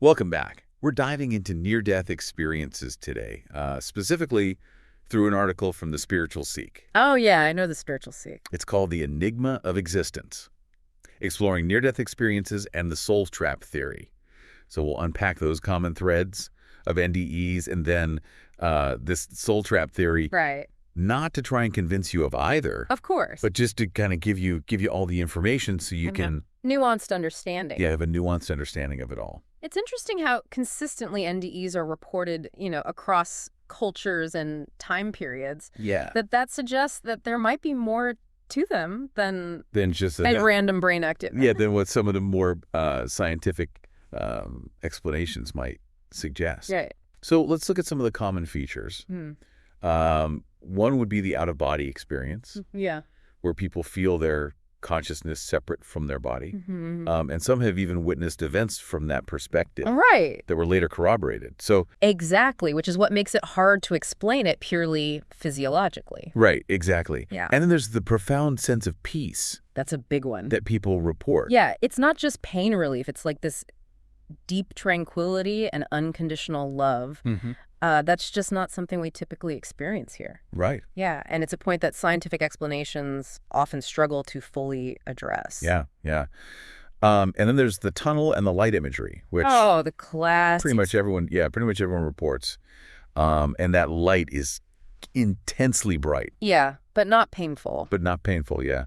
Welcome back. We're diving into near-death experiences today, specifically through an article from the Spiritual Seek. Oh, yeah, I know the Spiritual Seek. It's called The Enigma of Existence, exploring near-death experiences and the soul trap theory. So we'll unpack those common threads of NDEs and then this soul trap theory. Right. Not to try and convince you of either. Of course. But just to kind of give you all the information so you can nuanced understanding. have a nuanced understanding of it all. It's interesting how consistently NDEs are reported, across cultures and time periods. Yeah. That suggests that there might be more to them than just random brain activity. Yeah, than what some of the more scientific explanations might suggest. Right. So let's look at some of the common features. One would be the out-of-body experience. Yeah. Where people feel their consciousness separate from their body. And some have even witnessed events from that perspective. Right. That were later corroborated. So exactly, which is what makes it hard to explain it purely physiologically. Right, exactly. Yeah. And then there's the profound sense of peace. That's a big one. That people report. Yeah, it's not just pain relief. It's like this deep tranquility and unconditional love. That's just not something we typically experience here. Right. Yeah, and it's a point that scientific explanations often struggle to fully address. Yeah. And then there's the tunnel and the light imagery, which the classics. pretty much everyone reports. And that light is intensely bright. Yeah, but not painful. Yeah.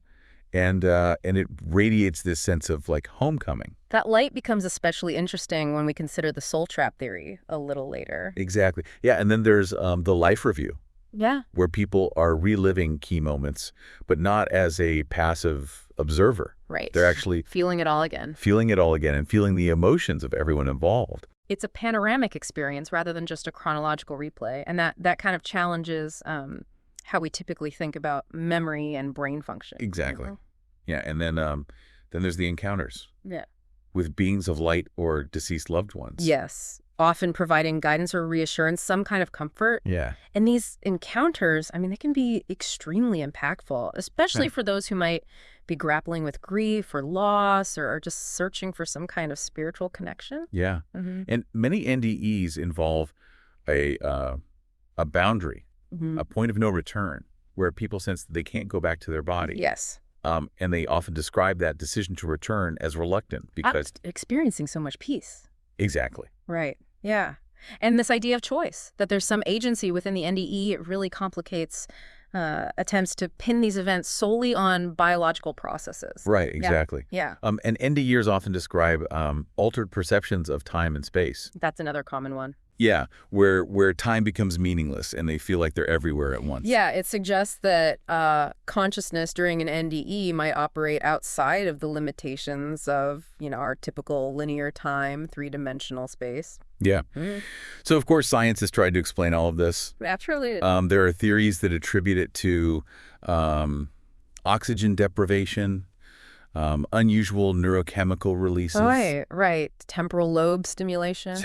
And it radiates this sense of like homecoming. That light becomes especially interesting when we consider the soul trap theory a little later. Exactly. Yeah, and then there's the life review. Yeah. Where people are reliving key moments, but not as a passive observer. Right. They're actually feeling it all again. And feeling the emotions of everyone involved. It's a panoramic experience rather than just a chronological replay. And that kind of challenges how we typically think about memory and brain function. Exactly. Yeah, and then there's the encounters. Yeah. With beings of light or deceased loved ones. Yes, often providing guidance or reassurance, some kind of comfort. Yeah. And these encounters, they can be extremely impactful, especially for those who might be grappling with grief or loss or just searching for some kind of spiritual connection. Yeah. And many NDEs involve a boundary, a point of no return, where people sense that they can't go back to their body. Yes. And they often describe that decision to return as reluctant because experiencing so much peace. Exactly. Right. Yeah. And this idea of choice, that there's some agency within the NDE, it really complicates attempts to pin these events solely on biological processes. Right, exactly. Yeah. And NDEs often describe altered perceptions of time and space. That's another common one. Yeah, where time becomes meaningless and they feel like they're everywhere at once. Yeah, it suggests that consciousness during an NDE might operate outside of the limitations of, our typical linear time, three-dimensional space. Yeah. So, of course, science has tried to explain all of this. Naturally. There are theories that attribute it to oxygen deprivation, unusual neurochemical releases. Right. Temporal lobe stimulation.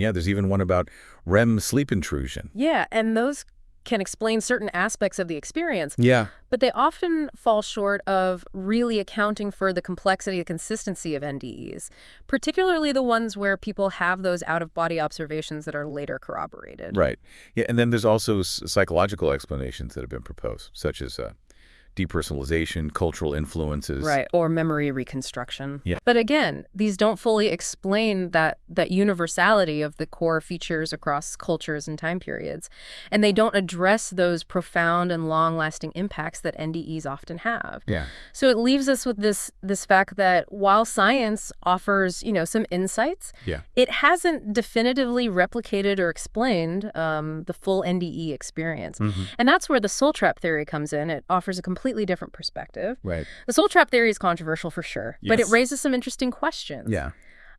Yeah, there's even one about REM sleep intrusion. Yeah, and those can explain certain aspects of the experience. Yeah. But they often fall short of really accounting for the complexity and consistency of NDEs, particularly the ones where people have those out-of-body observations that are later corroborated. Right. Yeah, and then there's also psychological explanations that have been proposed, such as depersonalization, cultural influences. Right, or memory reconstruction. Yeah. But again, these don't fully explain that universality of the core features across cultures and time periods. And they don't address those profound and long-lasting impacts that NDEs often have. Yeah. So it leaves us with this fact that while science offers, some insights, it hasn't definitively replicated or explained the full NDE experience. And that's where the soul trap theory comes in. It offers a completely different perspective. Right. The soul trap theory is controversial for sure, but it raises some interesting questions. Yeah.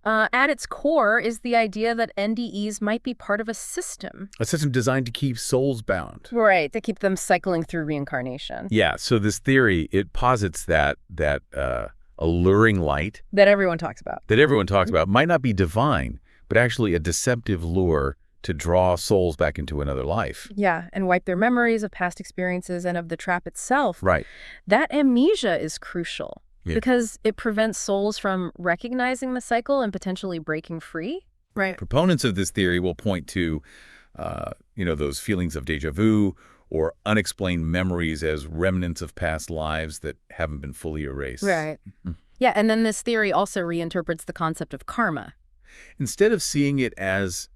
At its core is the idea that NDEs might be part of a system. A system designed to keep souls bound. Right, to keep them cycling through reincarnation. Yeah, so this theory, it posits that alluring light that everyone talks about might not be divine, but actually a deceptive lure to draw souls back into another life. Yeah, and wipe their memories of past experiences and of the trap itself. Right. That amnesia is crucial. because it prevents souls from recognizing the cycle and potentially breaking free. Right. Proponents of this theory will point to, those feelings of déjà vu or unexplained memories as remnants of past lives that haven't been fully erased. Right. Yeah, and then this theory also reinterprets the concept of karma. Instead of seeing it as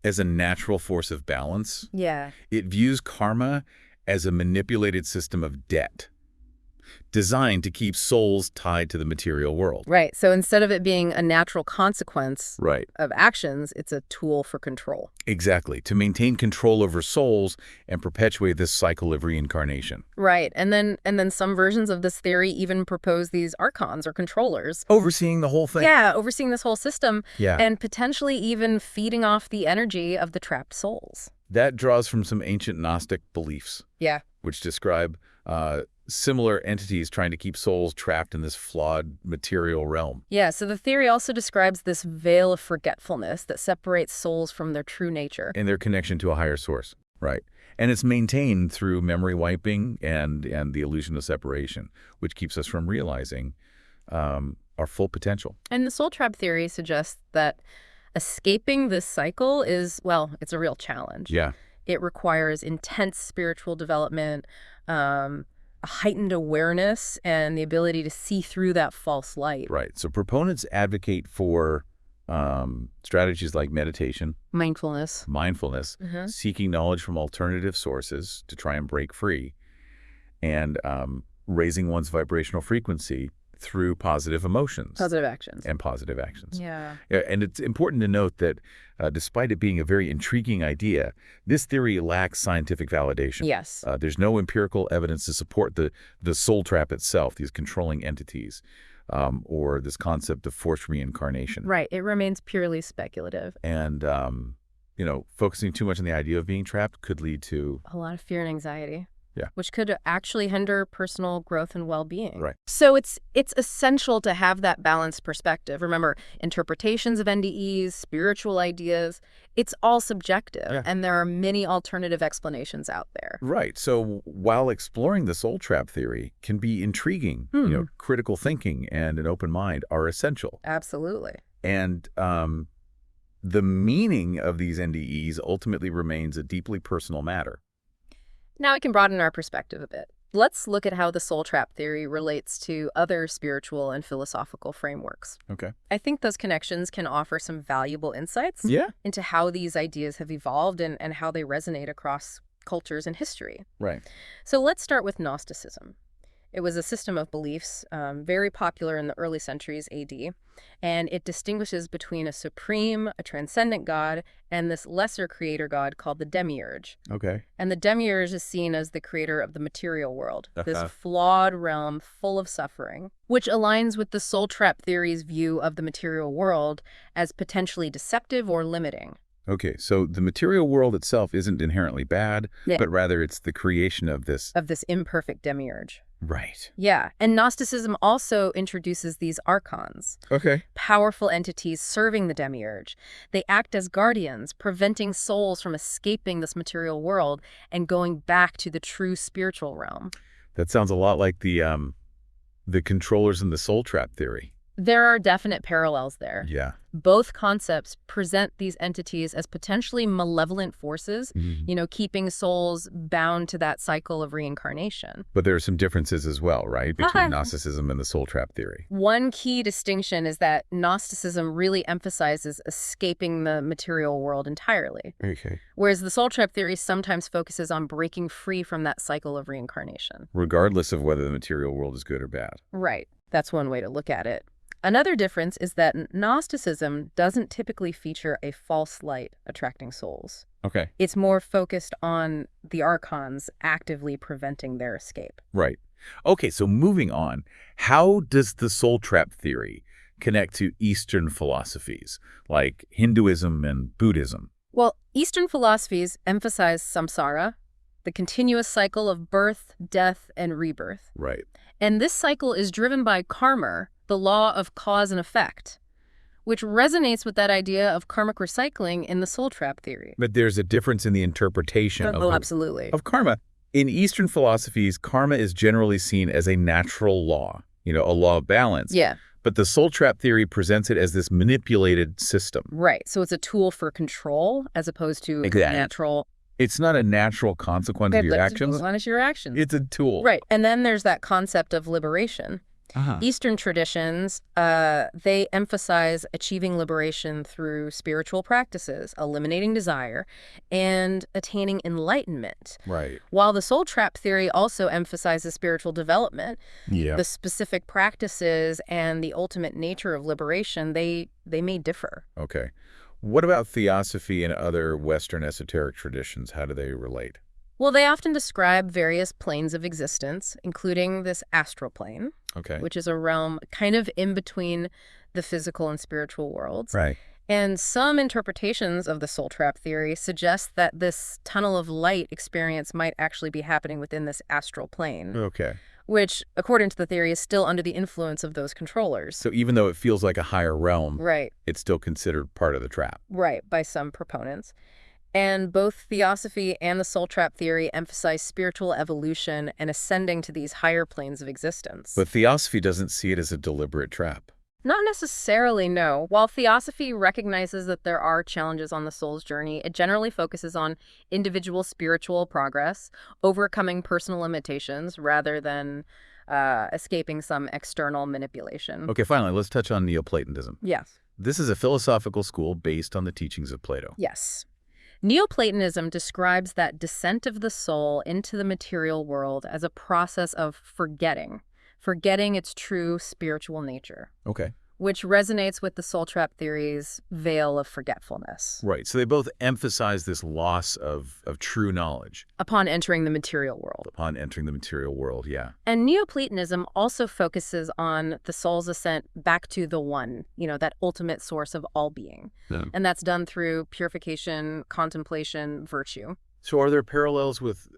a natural force of balance, it views karma as a manipulated system of debt designed to keep souls tied to the material world. Right. So instead of it being a natural consequence of actions, it's a tool for control. Exactly. To maintain control over souls and perpetuate this cycle of reincarnation. Right. And then some versions of this theory even propose these archons or controllers. Overseeing the whole thing. Yeah, overseeing this whole system. Yeah. And potentially even feeding off the energy of the trapped souls. That draws from some ancient Gnostic beliefs. Yeah. Which describe similar entities trying to keep souls trapped in this flawed material realm. Yeah, so the theory also describes this veil of forgetfulness that separates souls from their true nature. And their connection to a higher source. Right. And it's maintained through memory wiping and the illusion of separation, which keeps us from realizing our full potential. And the soul trap theory suggests that escaping this cycle is, well, it's a real challenge. Yeah. It requires intense spiritual development, a heightened awareness, and the ability to see through that false light. Right. So proponents advocate for strategies like meditation, mindfulness, seeking knowledge from alternative sources to try and break free, and raising one's vibrational frequency through positive emotions. Positive actions. And positive actions. Yeah. And it's important to note that despite it being a very intriguing idea, this theory lacks scientific validation. Yes. There's no empirical evidence to support the soul trap itself, these controlling entities, or this concept of forced reincarnation. Right. It remains purely speculative. And, focusing too much on the idea of being trapped could lead to a lot of fear and anxiety. Yeah. Which could actually hinder personal growth and well-being. Right. So it's essential to have that balanced perspective. Remember, interpretations of NDEs, spiritual ideas, it's all subjective, and there are many alternative explanations out there. Right. So while exploring the soul trap theory can be intriguing, critical thinking and an open mind are essential. Absolutely. And the meaning of these NDEs ultimately remains a deeply personal matter. Now we can broaden our perspective a bit. Let's look at how the soul trap theory relates to other spiritual and philosophical frameworks. Okay. I think those connections can offer some valuable insights into how these ideas have evolved and how they resonate across cultures and history. Right. So let's start with Gnosticism. It was a system of beliefs very popular in the early centuries AD, and it distinguishes between a supreme, a transcendent god, and this lesser creator god called the demiurge. Okay. And the demiurge is seen as the creator of the material world, this flawed realm full of suffering, which aligns with the soul trap theory's view of the material world as potentially deceptive or limiting. Okay, so the material world itself isn't inherently bad, but rather it's the creation of this imperfect demiurge. Right. Yeah, and Gnosticism also introduces these archons. Okay. Powerful entities serving the demiurge. They act as guardians, preventing souls from escaping this material world and going back to the true spiritual realm. That sounds a lot like the controllers in the soul trap theory. There are definite parallels there. Yeah. Both concepts present these entities as potentially malevolent forces, keeping souls bound to that cycle of reincarnation. But there are some differences as well, right, between Gnosticism and the soul trap theory. One key distinction is that Gnosticism really emphasizes escaping the material world entirely. Okay. Whereas the soul trap theory sometimes focuses on breaking free from that cycle of reincarnation. Regardless of whether the material world is good or bad. Right. That's one way to look at it. Another difference is that Gnosticism doesn't typically feature a false light attracting souls. Okay. It's more focused on the archons actively preventing their escape. Right. Okay, so moving on, how does the soul trap theory connect to Eastern philosophies like Hinduism and Buddhism? Well, Eastern philosophies emphasize samsara, the continuous cycle of birth, death, and rebirth. Right. And this cycle is driven by karma, the law of cause and effect, which resonates with that idea of karmic recycling in the soul trap theory. But there's a difference in the interpretation absolutely. of karma. In Eastern philosophies, karma is generally seen as a natural law, a law of balance. Yeah. But the soul trap theory presents it as this manipulated system. Right. So it's a tool for control as opposed to Exactly. natural. It's not a natural consequence of your actions. Punish your actions. It's a tool. Right. And then there's that concept of liberation. Eastern traditions, they emphasize achieving liberation through spiritual practices, eliminating desire, and attaining enlightenment. Right. While the soul trap theory also emphasizes spiritual development, Yeah. the specific practices and the ultimate nature of liberation, they may differ. Okay. What about theosophy and other Western esoteric traditions? How do they relate? Well, they often describe various planes of existence, including this astral plane, which is a realm kind of in between the physical and spiritual worlds. Right. And some interpretations of the soul trap theory suggest that this tunnel of light experience might actually be happening within this astral plane. Okay. Which, according to the theory, is still under the influence of those controllers. So even though it feels like a higher realm, right, it's still considered part of the trap. Right, by some proponents. And both theosophy and the soul trap theory emphasize spiritual evolution and ascending to these higher planes of existence. But theosophy doesn't see it as a deliberate trap. Not necessarily, no. While theosophy recognizes that there are challenges on the soul's journey, it generally focuses on individual spiritual progress, overcoming personal limitations, rather than escaping some external manipulation. Okay, finally, let's touch on Neoplatonism. Yes. This is a philosophical school based on the teachings of Plato. Yes. Neoplatonism describes that descent of the soul into the material world as a process of forgetting its true spiritual nature. Okay. Which resonates with the soul trap theory's veil of forgetfulness. Right. So they both emphasize this loss of true knowledge. Upon entering the material world. Upon entering the material world, yeah. And Neoplatonism also focuses on the soul's ascent back to the one, that ultimate source of all being. Yeah. And that's done through purification, contemplation, virtue. So are there parallels with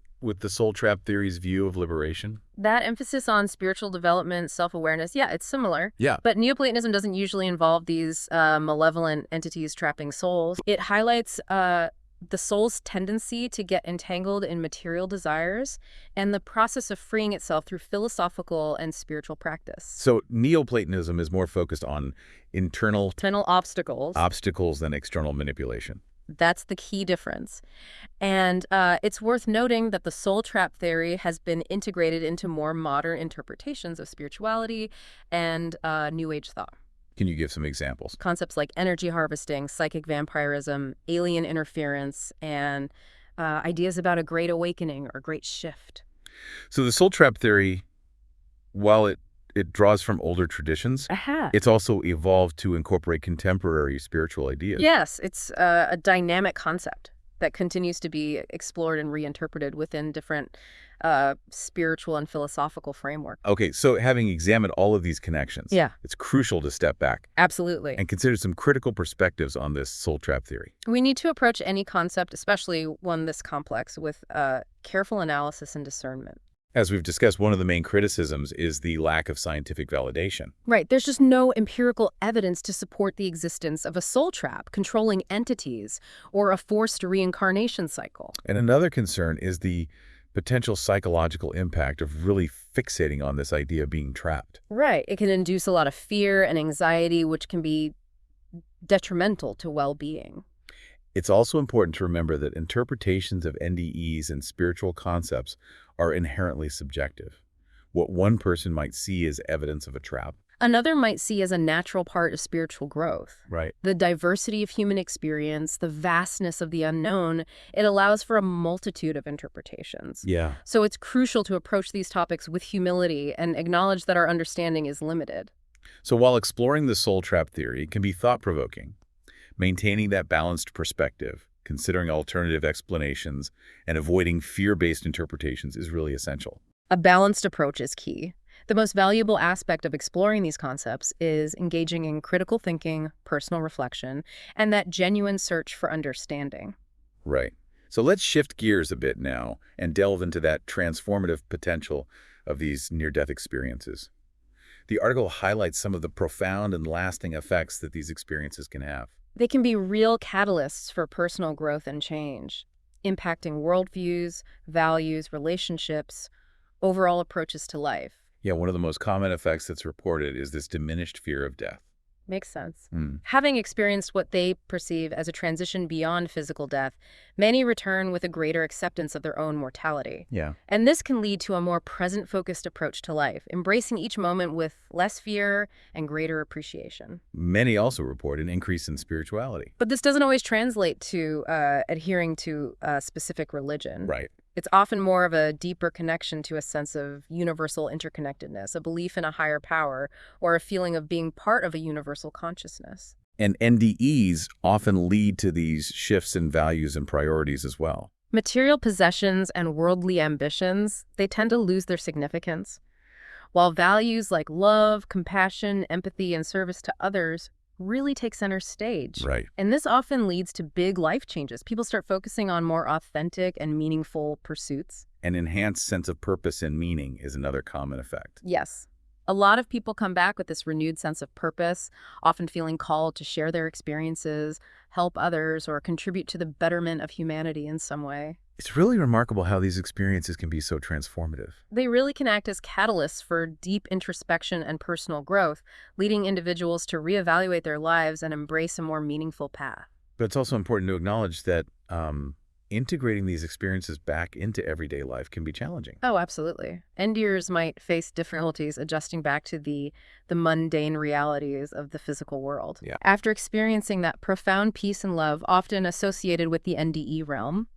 the soul trap theory's view of liberation? That emphasis on spiritual development, self-awareness, yeah, it's similar. Yeah. But Neoplatonism doesn't usually involve these malevolent entities trapping souls. It highlights the soul's tendency to get entangled in material desires and the process of freeing itself through philosophical and spiritual practice. So Neoplatonism is more focused on internal obstacles than external manipulation. That's the key difference. And it's worth noting that the soul trap theory has been integrated into more modern interpretations of spirituality and New Age thought. Can you give some examples? Concepts like energy harvesting, psychic vampirism, alien interference, and ideas about a great awakening or great shift. So the soul trap theory, while it draws from older traditions, it's also evolved to incorporate contemporary spiritual ideas. Yes, it's a dynamic concept that continues to be explored and reinterpreted within different spiritual and philosophical framework. Okay, so having examined all of these connections, it's crucial to step back. Absolutely. And consider some critical perspectives on this soul trap theory. We need to approach any concept, especially one this complex, with careful analysis and discernment. As we've discussed, one of the main criticisms is the lack of scientific validation. Right. There's just no empirical evidence to support the existence of a soul trap, controlling entities, or a forced reincarnation cycle. And another concern is the potential psychological impact of really fixating on this idea of being trapped. Right. It can induce a lot of fear and anxiety, which can be detrimental to well-being. It's also important to remember that interpretations of NDEs and spiritual concepts are inherently subjective. What one person might see as evidence of a trap, another might see as a natural part of spiritual growth. Right. The diversity of human experience, the vastness of the unknown, it allows for a multitude of interpretations. Yeah. So it's crucial to approach these topics with humility and acknowledge that our understanding is limited. So while exploring the soul trap theory can be thought-provoking, maintaining that balanced perspective, considering alternative explanations, and avoiding fear-based interpretations is really essential. A balanced approach is key. The most valuable aspect of exploring these concepts is engaging in critical thinking, personal reflection, and that genuine search for understanding. Right. So let's shift gears a bit now and delve into that transformative potential of these near-death experiences. The article highlights some of the profound and lasting effects that these experiences can have. They can be real catalysts for personal growth and change, impacting worldviews, values, relationships, overall approaches to life. Yeah, one of the most common effects that's reported is this diminished fear of death. Makes sense. Mm. Having experienced what they perceive as a transition beyond physical death, many return with a greater acceptance of their own mortality. Yeah. And this can lead to a more present-focused approach to life, embracing each moment with less fear and greater appreciation. Many also report an increase in spirituality. But this doesn't always translate to adhering to a specific religion. Right. It's often more of a deeper connection to a sense of universal interconnectedness, a belief in a higher power, or a feeling of being part of a universal consciousness. And NDEs often lead to these shifts in values and priorities as well. Material possessions and worldly ambitions, they tend to lose their significance, while values like love, compassion, empathy, and service to others really take center stage. Right. And this often leads to big life changes. People start focusing on more authentic and meaningful pursuits. An enhanced sense of purpose and meaning is another common effect. Yes. A lot of people come back with this renewed sense of purpose, often feeling called to share their experiences, help others, or contribute to the betterment of humanity in some way. It's really remarkable how these experiences can be so transformative. They really can act as catalysts for deep introspection and personal growth, leading individuals to reevaluate their lives and embrace a more meaningful path. But it's also important to acknowledge that integrating these experiences back into everyday life can be challenging. Oh, absolutely. NDers might face difficulties adjusting back to the mundane realities of the physical world. Yeah. After experiencing that profound peace and love often associated with the NDE realm,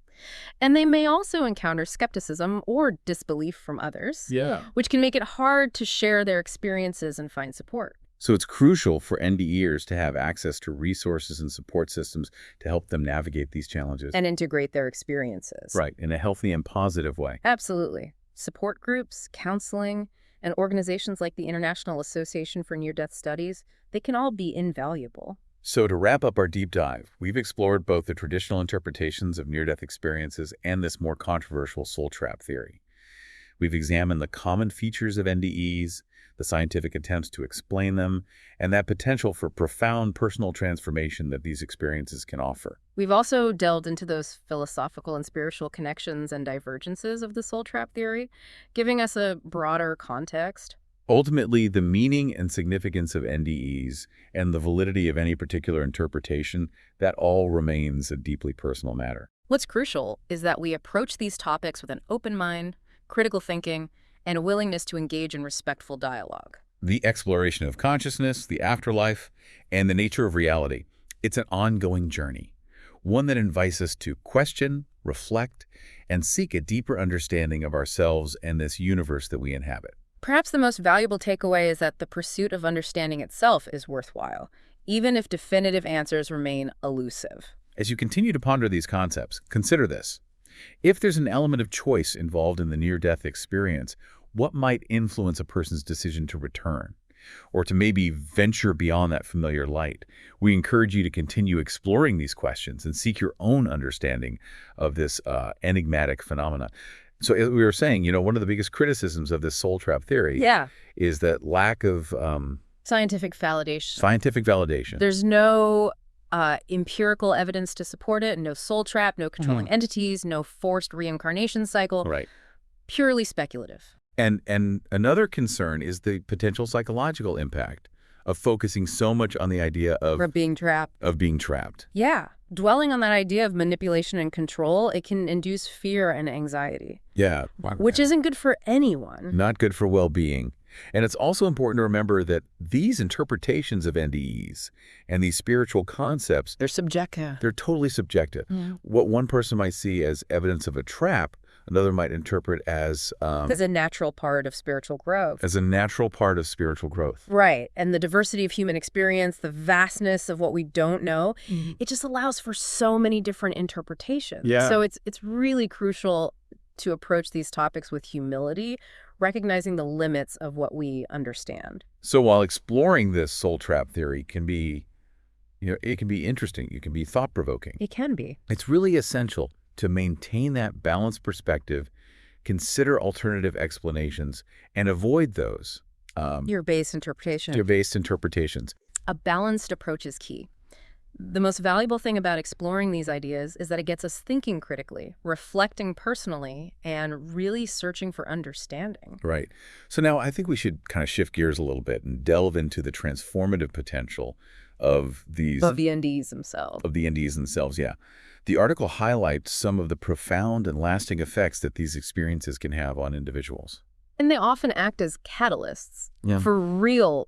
and they may also encounter skepticism or disbelief from others, which can make it hard to share their experiences and find support. So it's crucial for NDEers to have access to resources and support systems to help them navigate these challenges. And integrate their experiences. Right, in a healthy and positive way. Absolutely. Support groups, counseling, and organizations like the International Association for Near-Death Studies, they can all be invaluable. So to wrap up our deep dive, we've explored both the traditional interpretations of near-death experiences and this more controversial soul trap theory. We've examined the common features of NDEs, the scientific attempts to explain them, and that potential for profound personal transformation that these experiences can offer. We've also delved into those philosophical and spiritual connections and divergences of the soul trap theory, giving us a broader context. Ultimately, the meaning and significance of NDEs and the validity of any particular interpretation, that all remains a deeply personal matter. What's crucial is that we approach these topics with an open mind, critical thinking, and a willingness to engage in respectful dialogue. The exploration of consciousness, the afterlife, and the nature of reality, it's an ongoing journey, one that invites us to question, reflect, and seek a deeper understanding of ourselves and this universe that we inhabit. Perhaps the most valuable takeaway is that the pursuit of understanding itself is worthwhile, even if definitive answers remain elusive. As you continue to ponder these concepts, consider this. If there's an element of choice involved in the near-death experience, what might influence a person's decision to return, or to maybe venture beyond that familiar light? We encourage you to continue exploring these questions and seek your own understanding of this enigmatic phenomena. So as we were saying, one of the biggest criticisms of this soul trap theory is that lack of scientific validation. Scientific validation. There's no empirical evidence to support it, no soul trap, no controlling entities, no forced reincarnation cycle. Right. Purely speculative. And another concern is the potential psychological impact of focusing so much on the idea of being trapped. Yeah. Dwelling on that idea of manipulation and control, it can induce fear and anxiety. Yeah. Which isn't good for anyone. Not good for well-being. And it's also important to remember that these interpretations of NDEs and these spiritual concepts, they're subjective. They're totally subjective. Yeah. What one person might see as evidence of a trap, another might interpret as a natural part of spiritual growth. As a natural part of spiritual growth. Right. And the diversity of human experience, the vastness of what we don't know, it just allows for so many different interpretations. Yeah. So it's really crucial to approach these topics with humility, recognizing the limits of what we understand. So while exploring this soul trap theory can be, it can be interesting, it can be thought-provoking. It can be. It's really essential to maintain that balanced perspective, consider alternative explanations, and avoid those. Your base interpretation. Your base interpretations. A balanced approach is key. The most valuable thing about exploring these ideas is that it gets us thinking critically, reflecting personally, and really searching for understanding. Right. So now I think we should kind of shift gears a little bit and delve into the transformative potential of these Of the NDEs themselves. of the NDEs themselves, yeah. The article highlights some of the profound and lasting effects that these experiences can have on individuals. And they often act as catalysts Yeah. for real,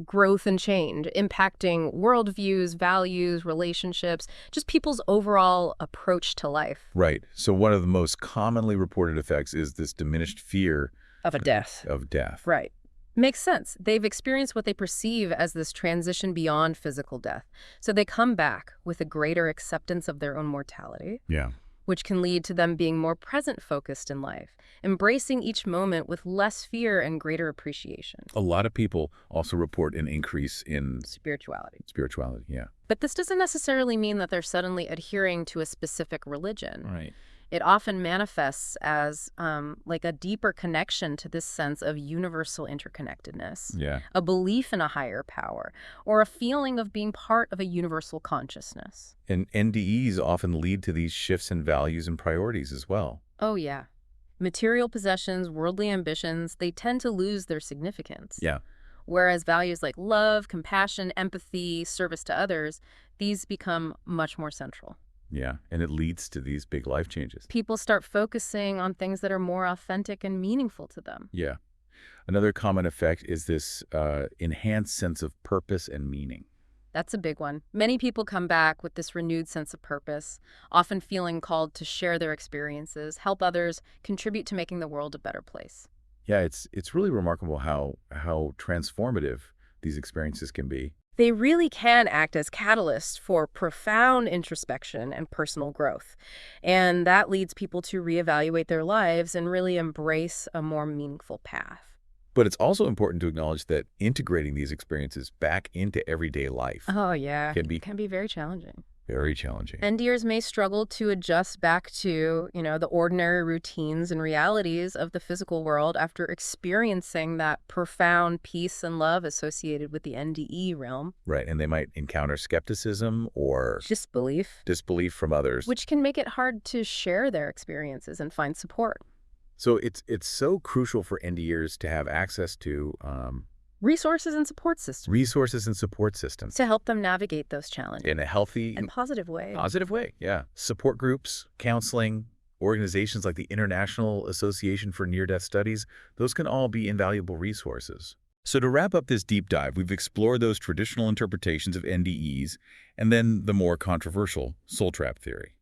growth and change, impacting worldviews, values, relationships, just people's overall approach to life. Right. So one of the most commonly reported effects is this diminished fear Of a death. of death. Right. Makes sense. They've experienced what they perceive as this transition beyond physical death. So they come back with a greater acceptance of their own mortality, Yeah. which can lead to them being more present-focused in life, embracing each moment with less fear and greater appreciation. A lot of people also report an increase in Spirituality. spirituality. Yeah. But this doesn't necessarily mean that they're suddenly adhering to a specific religion. Right. It often manifests as like a deeper connection to this sense of universal interconnectedness, Yeah. a belief in a higher power, or a feeling of being part of a universal consciousness. And NDEs often lead to these shifts in values and priorities as well. Oh, yeah. Material possessions, worldly ambitions, they tend to lose their significance. Yeah. Whereas values like love, compassion, empathy, service to others, these become much more central. Yeah. And it leads to these big life changes. People start focusing on things that are more authentic and meaningful to them. Yeah. Another common effect is this enhanced sense of purpose and meaning. That's a big one. Many people come back with this renewed sense of purpose, often feeling called to share their experiences, help others, contribute to making the world a better place. Yeah, it's really remarkable how transformative these experiences can be. They really can act as catalysts for profound introspection and personal growth. And that leads people to reevaluate their lives and really embrace a more meaningful path. But it's also important to acknowledge that integrating these experiences back into everyday life Oh, yeah. can be It can be very challenging. very challenging. NDers may struggle to adjust back to, the ordinary routines and realities of the physical world after experiencing that profound peace and love associated with the NDE realm. Right, and they might encounter skepticism or Disbelief, from others. which can make it hard to share their experiences and find support. So it's so crucial for NDers to have access to Resources and support systems resources and support systems to help them navigate those challenges in a healthy in a positive way. positive way. Yeah. Support groups, counseling, organizations like the International Association for Near-Death Studies, those can all be invaluable resources. So to wrap up this deep dive, we've explored those traditional interpretations of NDEs and then the more controversial soul trap theory.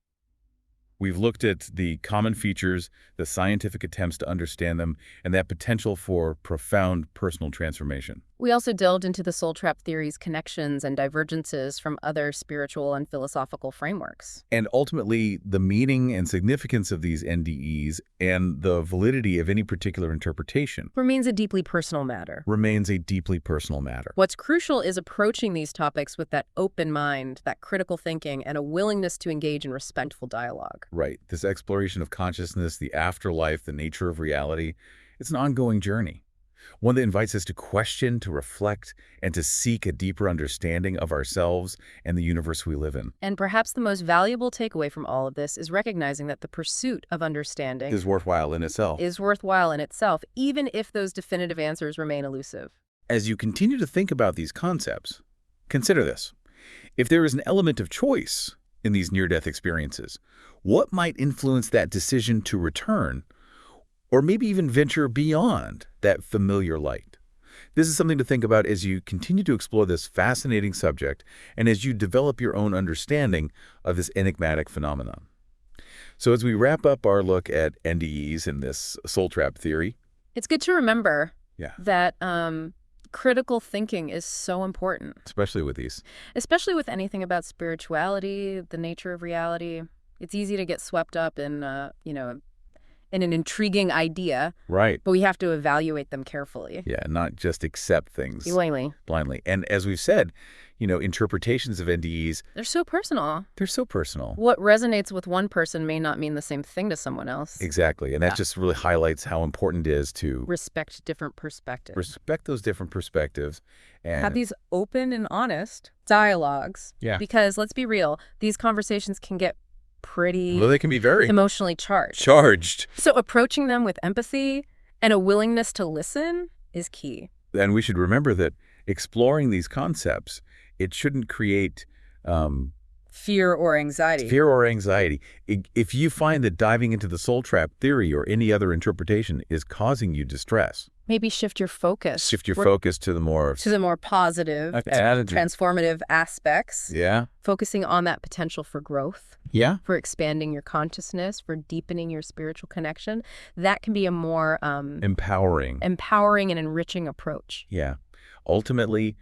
We've looked at the common features, the scientific attempts to understand them, and that potential for profound personal transformation. We also delved into the soul trap theory's connections and divergences from other spiritual and philosophical frameworks. And ultimately, the meaning and significance of these NDEs and the validity of any particular interpretation Remains a deeply personal matter. remains a deeply personal matter. What's crucial is approaching these topics with that open mind, that critical thinking, and a willingness to engage in respectful dialogue. Right. This exploration of consciousness, the afterlife, the nature of reality, it's an ongoing journey. One that invites us to question, to reflect, and to seek a deeper understanding of ourselves and the universe we live in. And perhaps the most valuable takeaway from all of this is recognizing that the pursuit of understanding Is worthwhile in itself. is worthwhile in itself, even if those definitive answers remain elusive. As you continue to think about these concepts, consider this. If there is an element of choice in these near-death experiences, what might influence that decision to return, or maybe even venture beyond that familiar light? This is something to think about as you continue to explore this fascinating subject and as you develop your own understanding of this enigmatic phenomenon. So as we wrap up our look at NDEs and this soul trap theory, It's good to remember Yeah. that critical thinking is so important, especially with these, especially with anything about spirituality, the nature of reality. It's easy to get swept up in, in an intriguing idea. Right. But we have to evaluate them carefully. Yeah, not just accept things Blindly. And as we've said, interpretations of NDEs, They're so personal. they're so personal. What resonates with one person may not mean the same thing to someone else. Exactly. And that just really highlights how important it is to Respect different perspectives. respect those different perspectives. And Have these open and honest dialogues. Yeah. Because let's be real, these conversations can get pretty they can be very emotionally charged. charged. So approaching them with empathy and a willingness to listen is key. And we should remember that exploring these concepts, it shouldn't create Fear or anxiety. fear or anxiety. If you find that diving into the soul trap theory or any other interpretation is causing you distress, Maybe shift your focus. shift your focus to the more positive, transformative aspects. Yeah. Focusing on that potential for growth, Yeah. for expanding your consciousness, for deepening your spiritual connection. That can be a more Empowering. empowering and enriching approach. Yeah. Ultimately,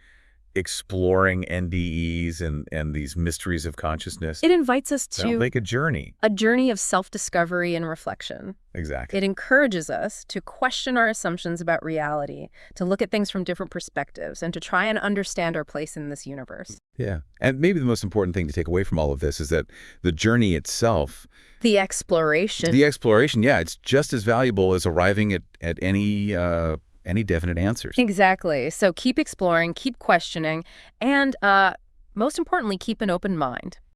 exploring NDEs and these mysteries of consciousness, It invites us that'll to make a journey. a journey of self-discovery and reflection. Exactly. It encourages us to question our assumptions about reality, to look at things from different perspectives, and to try and understand our place in this universe. Yeah. And maybe the most important thing to take away from all of this is that the journey itself, The exploration. yeah, it's just as valuable as arriving at any definite answers. Exactly. So keep exploring, keep questioning, and most importantly, keep an open mind.